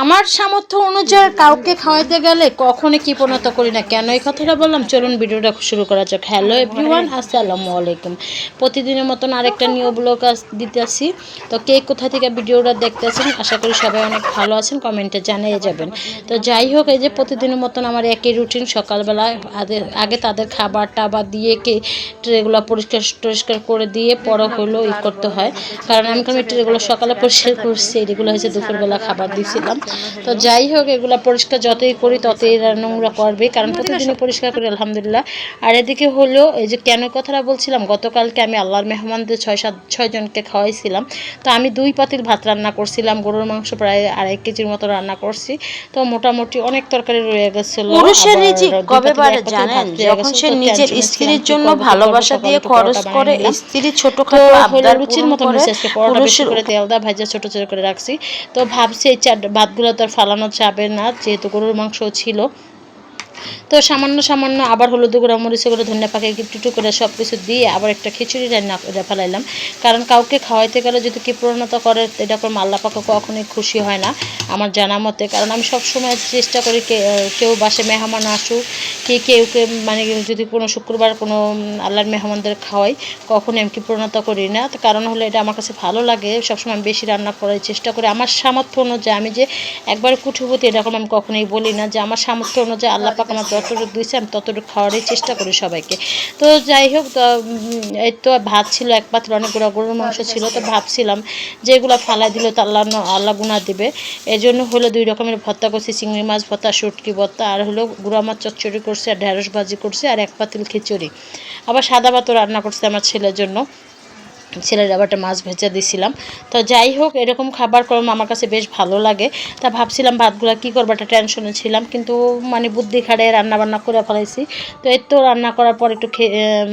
আমার সামর্থ্য অনুযায়ী কাউকে খাওয়াইতে গেলে কখনো কৃপণতা করি না। কেন এই কথাটা বললাম, চলুন ভিডিওটা শুরু করা যাক। হ্যালো এভরিওয়ান, আসসালামু আলাইকুম। প্রতিদিনের মতন আরেকটা নিউ ব্লগ দিতে আসি। তো কে কোথা থেকে ভিডিওটা দেখতেছেন, আশা করি সবাই অনেক ভালো আছেন, কমেন্টে জানিয়ে যাবেন। তো যাই হোক, এই যে প্রতিদিনের মতন আমার একই রুটিন। সকালবেলায় আগে তাদের খাবার টাবার দিয়ে ট্রেগুলো পরিষ্কার করে দিয়ে পরে হলো করতে হয়, কারণ আমি ট্রেগুলো সকালে পরিষ্কার করছি, এগুলো হচ্ছে দুপুরবেলা খাবার দিয়েছিলাম। তো যাই হোক, এগুলো পরিষ্কার যতই করি ততই নোংরা করবে, কারণ প্রতিদিনই পরিষ্কার করি আলহামদুলিল্লাহ। আর এদিকে হলো এই যে কেন কথাটা বলছিলাম, গতকালকে আমি আল্লাহর মেহমানদের 6 জনকে খাওয়াইছিলাম। তো আমি 2 পাতিল ভাত রান্না করছিলাম, গরুর মাংস প্রায় 2.5 কেজির মতো রান্না করছি। তো মোটামুটি অনেক তরকারি রয়ে গেছিল। পুরুষের রিজিক কবে বাড়ে জানেন? যখন সে নিজের স্ত্রীর জন্য ভালোবাসা দিয়ে খরচ করে, স্ত্রী ছোটখাটো আবদার রুচির পূরণ মতো করে, পুরুষের করে তেল দা ভাজা ছোট ছোট করে রাখছি। তো ভাবছি এই ভাতগুলো তো আর ফালানো যাবে না, যেহেতু গরুর মাংস ছিল। তো সামান্য আবার হলুদ গুঁড়া, মরিচ গুঁড়া, ধনিয়া পাতা একটু করে সব কিছু দিয়ে আবার একটা খিচুড়ি রান্না করে ফেলাইলাম। কারণ কাউকে খাওয়াইতে গেলে যদি কৃপণতা করে, এটা করে আল্লাহ পাক কখনোই খুশি হয় না আমার জানা মতে। কারণ আমি সবসময় চেষ্টা করি কেউ বাসে মেহমান আসুক, কেউকে মানে যদি কোনো শুক্রবার কোনো আল্লাহর মেহমানদের খাওয়াই, কখনোই আমি কৃপণতা করি না। কারণ হলো এটা আমার কাছে ভালো লাগে, সবসময় আমি বেশি রান্না করার চেষ্টা করি আমার সামর্থ্য অনুযায়ী। আমি যে একবার কুঠুপতি এরকম আমি কখনোই বলি না, যে আমার সামর্থ্য অনুযায়ী আল্লাহ পাক আমার যতটুকু দিয়েছে আমি ততটুকু খাওয়ারই চেষ্টা করি সবাইকে। তো যাই হোক, এই তো ভাত ছিল এক পাত্র, অনেকগুলো গরুর মাংস ছিল। তো ভাবছিলাম যে এগুলো ফালাই দিলে তো আল্লাহ গুনাহ দিবে। এই জন্য হলো 2 রকমের ভর্তা করছি, চিংড়ি মাছ ভর্তা, শুটকি ভর্তা, আর হলো গুঁড়া মাছ চচ্চড়ি করছি, আর ঢেঁড়স ভাজি করছি, আর 1 পাতিল খিচুড়ি। আবার সাদা ভাতও রান্না করছি আমার ছেলের জন্য, ছেলের আবার একটা মাছ ভেজে দিয়েছিলাম। তো যাই হোক, এরকম খাবার কর্ম আমার কাছে বেশ ভালো লাগে। তা ভাবছিলাম ভাতগুলো কী করবো, একটা টেনশনে ছিলাম, কিন্তু মানে বুদ্ধি খাড়ে রান্নাবান্না করে ফেলাইছি। তো এই তো রান্না করার পর একটু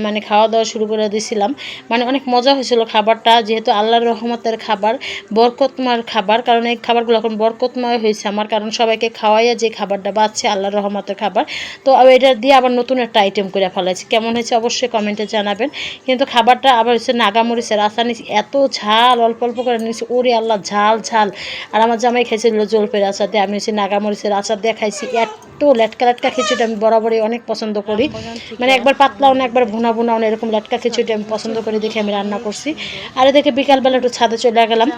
মানে খাওয়া দাওয়া শুরু করে দিয়েছিলাম। মানে অনেক মজা হয়েছিল খাবারটা, যেহেতু আল্লাহর রহমতের খাবার, বরকতময় খাবার। কারণ এই খাবারগুলো এখন বরকতময় হয়েছে আমার, কারণ সবাইকে খাওয়াইয়া যে খাবারটা বাচ্ছে আল্লাহর রহমতের খাবার। তো এটা দিয়ে আবার নতুন একটা আইটেম করে ফেলাইছি। কেমন হয়েছে অবশ্যই কমেন্টে জানাবেন। কিন্তু খাবারটা আবার হচ্ছে নাগামরিচ আচার নিয়েছি, এত ঝাল, অল্প অল্প করে নিয়েছি, ওরে আল্লাহ ঝাল। আর আমার জামাই খাইছিল জলপের আচার দিয়ে, আমি হচ্ছে নাগামরিচের আচার দিয়ে খাইছি। এত লেটকা খিচুড়ি আমি বরাবরই অনেক পছন্দ করি, মানে একবার পাতলাও না, একবার ভুনাও না, এরকম লেটকা খিচুড়ি আমি পছন্দ করি দেখে আমি রান্না করছি। আর দেখে বিকালবেলা একটু ছাদে চলে গেলাম।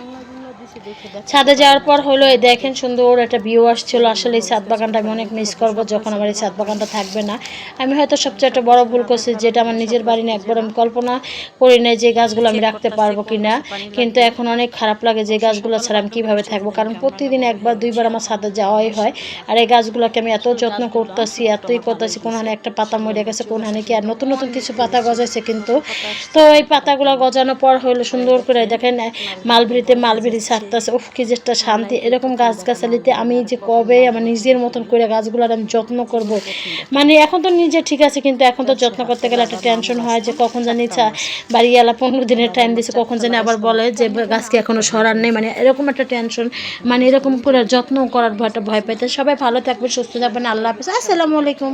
ছাদে যাওয়ার পর হলো এই দেখেন সুন্দর একটা ভিউ আসছিল। আসলে এই ছাদ বাগানটা আমি অনেক মিস করব যখন আমার এই ছাদ বাগানটা থাকবে না। আমি হয়তো সবচেয়ে একটা বড় ভুল করছি, যেটা আমার নিজের বাড়ি না, একবার আমি কল্পনা করি নাই যে গাছগুলো আমি রাখতে পারবো কিনা। কিন্তু এখন অনেক খারাপ লাগে যে গাছগুলো ছাড়া আমি কীভাবে থাকবো, কারণ প্রতিদিন একবার 2বার আমার ছাদে যাওয়াই হয়। আর এই গাছগুলোকে আমি এত যত্ন করতেছি, এতই করতেছি, কোনখানে একটা পাতা মরে গেছে, কোনখানে কি আর নতুন নতুন কিছু পাতা গজাইছে কিন্তু। তো এই পাতাগুলো গজানোর পর হলো সুন্দর করে দেখেন মালবেরি ছাড়তেছে, উফ কি যে একটা শান্তি। এরকম গাছগাছালিতে আমি যে কবে আমার নিজের মতন করে গাছগুলোর আমি যত্ন করব। মানে এখন তো নিজে ঠিক আছে, কিন্তু এখন তো যত্ন করতে গেলে একটা টেনশন হয় যে কখন জানি বাড়িওয়ালা 15 দিনের টাইম দিচ্ছে, কখন জানি আবার বলে যে গাছকে এখনো সরার নেই, মানে এরকম একটা টেনশন। মানে এরকম করে যত্ন করার একটা ভয় পাইতে। সবাই ভালো থাকবে, সুস্থ থাকবেন, আল্লাহ হাফেজ, আসসালামু আলাইকুম।